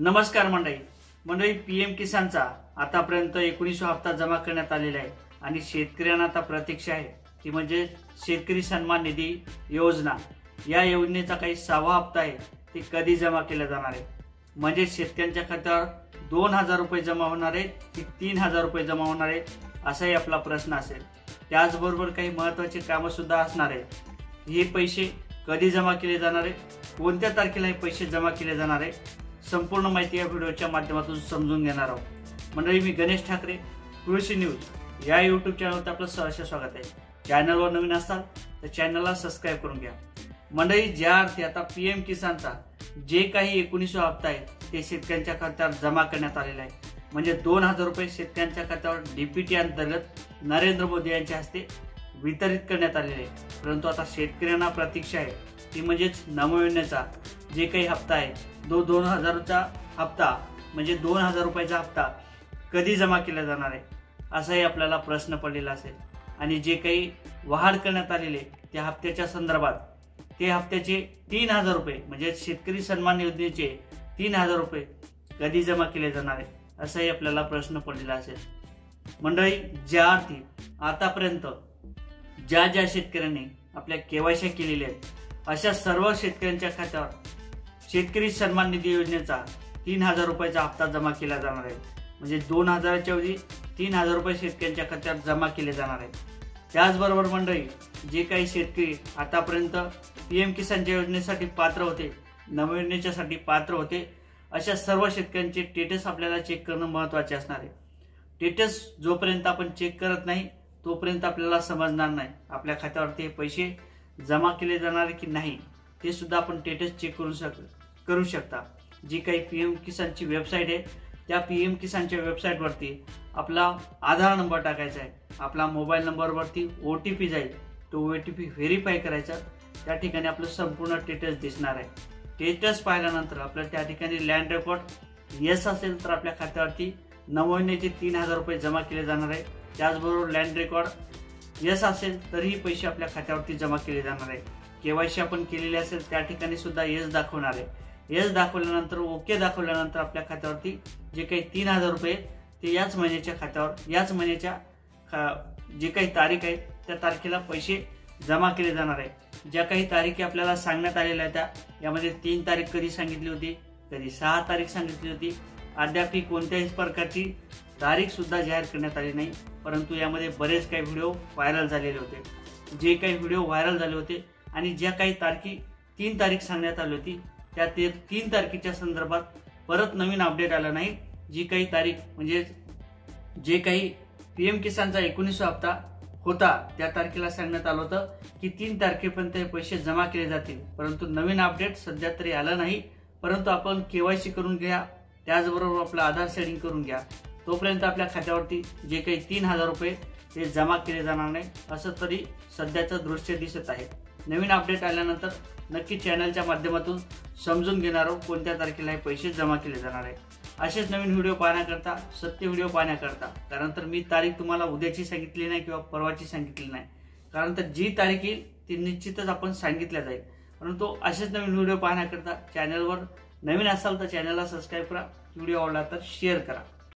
नमस्कार मंडळी पीएम किसानचा आतापर्यंत 19 हप्ता जमा करण्यात आलेला आहे आणि शेतकऱ्यांना आता प्रतीक्षा आहे ती म्हणजे शेतकरी सन्मान निधी योजना। या योजनेचा काही 6वा हप्ता आहे ते कधी जमा केला जाणार आहे, म्हणजे शेतकऱ्यांच्या खात्यावर 2000 रुपये जमा होणार आहे की 3000 रुपये जमा होणार आहे असाही आपला प्रश्न असेल। त्याचबरोबर काही महत्त्वाची कामं सुद्धा असणार आहेत। हे पैसे कधी जमा केले जाणार आहे, कोणत्या तारखेला हे पैसे जमा केले जाणार आहे, संपूर्ण माहिती या व्हिडिओच्या माध्यमातून समजून घेणार आहोत। मंडळी, मी गणेश ठाकरे, कृषी न्यूज या यूट्यूब चॅनलवर आपलं सहर्ष स्वागत आहे। चॅनलवर नवीन असाल तर चॅनलला सबस्क्राइब करून घ्या। मंडळी, ज्या अर्थी आता पीएम किसानचा जे काही 19 हप्ता आहे ते शेतकऱ्यांच्या खात्यावर जमा करण्यात आलेला आहे, म्हणजे 2000 रुपये शेतकऱ्यांच्या खात्यावर डीपीटी अंतर्गत नरेंद्र मोदी यांच्या हस्ते वितरित करण्यात आलेले आहे। परंतु आता शेतकऱ्यांना प्रतीक्षा आहे ती म्हणजेच नमो योजनेचा जे काही हप्ता आहे 2000चा हप्ता म्हणजे 2000 रुपयाचा हप्ता कधी जमा केला जाणार आहे असाही आपल्याला प्रश्न पडलेला असेल। आणि जे काही वाढ करण्यात आलेले त्या हप्त्याच्या संदर्भात ते हप्त्याचे 3000 रुपये म्हणजे शेतकरी सन्मान योजनेचे 3000 रुपये कधी जमा केले जाणार आहे असाही आपल्याला प्रश्न पडलेला असेल। मंडळी, ज्या अर्थी आतापर्यंत ज्या शेतकऱ्यांनी आपल्या केवायसी केलेल्या आहेत अशा सर्व शेतकऱ्यांच्या खात्यावर शेतकरी सन्मान निधी योजनेचा 3000 रुपयाचा हप्ता जमा केला जाणार आहे, म्हणजे 2000च्या ऐवजी 3000 रुपये शेतकऱ्यांच्या खात्यावर जमा केले जाणार आहेत। त्याचबरोबर मंडळी, जे काही शेतकरी आतापर्यंत पीएम किसानच्या योजनेसाठी पात्र होते, नमो योजनेच्यासाठी पात्र होते, अशा सर्व शेतकऱ्यांचे स्टेटस आपल्याला चेक करणं महत्त्वाचे असणार आहे। स्टेटस जोपर्यंत आपण चेक करत नाही तोपर्यंत आपल्याला समजणार नाही आपल्या खात्यावरती हे पैसे जमा केले जाणार की नाही, ते सुद्धा आपण स्टेटस चेक करू शकता। जी काही पीएम किसानची वेबसाईट आहे त्या पीएम किसानच्या वेबसाईटवरती आपला आधार नंबर टाकायचा आहे, आपला मोबाईल नंबरवरती ओटीपी जाईल, तो ओटीपी व्हेरीफाय करायचा, त्या ठिकाणी आपलं संपूर्ण स्टेटस दिसणार आहे। स्टेटस पाहिल्यानंतर आपल्याला त्या ठिकाणी लँड रेकॉर्ड येस असेल तर आपल्या खात्यावरती नमो योजनेचे 3000 रुपये जमा केले जाणार आहे। त्याचबरोबर लँड रेकॉर्ड येस असेल तरीही पैसे आपल्या खात्यावरती जमा केले जाणार आहे। केवायसी आपण केलेली असेल त्या ठिकाणी सुद्धा येस दाखवणार आहे। येस दाखवल्यानंतर ओके दाखवल्यानंतर आपल्या खात्यावरती जे काही 3000 रुपये ते याच महिन्याच्या खात्यावर याच महिन्याच्या जे काही तारीख आहे त्या तारखेला पैसे जमा केले जाणार आहे। ज्या काही तारीखी आपल्याला सांगण्यात आलेल्या त्या यामध्ये 3 तारीख कधी सांगितली होती, कधी 6 तारीख सांगितली होती, अद्याप कोणत्याही प्रकारची तारीख सुद्धा जाहीर करण्यात आली नाही। परंतु यामध्ये बरेच काही व्हिडिओ व्हायरल झालेले होते। जे काही व्हिडिओ व्हायरल झाले होते आणि ज्या काही तारखी 3 तारीख सांगण्यात आली होती त्या 3 तारखेच्या संदर्भात परत नवीन अपडेट आला नाही। जी काही तारीख म्हणजे जे काही पीएम किसानचा 19 हप्ता होता त्या तारखेला सांगण्यात आलं होतं की 3 तारखेपर्यंत हे पैसे जमा केले जातील, परंतु नवीन अपडेट सध्या तरी आलं नाही। परंतु आपण केवायसी करून घ्या, त्याचबरोबर आपलं आधार सेटिंग करून घ्या, तोपर्यंत आपल्या खात्यावरती जे काही 3000 रुपये ते जमा केले जाणार नाही असं तरी सध्याचं दृश्य दिसत आहे। नवीन अपडेट आल्यानंतर नक्की चॅनलच्या माध्यमातून समजून घेणार आहोत कोणत्या तारखेला हे पैसे जमा केले जाणार आहे। असेच नवीन व्हिडिओ पाहण्याकरता, सत्य व्हिडिओ पाहण्याकरता, कारण तर मी तारीख तुम्हाला उद्याची सांगितली नाही किंवा परवाची सांगितली नाही, कारण तर जी तारीख येईल ती निश्चितच आपण सांगितल्या जाईल। परंतु असेच नवीन व्हिडिओ पाहण्याकरता चॅनलवर नवीन असाल तर चॅनलला सबस्क्राईब करा, व्हिडिओ आवडला तर शेअर करा।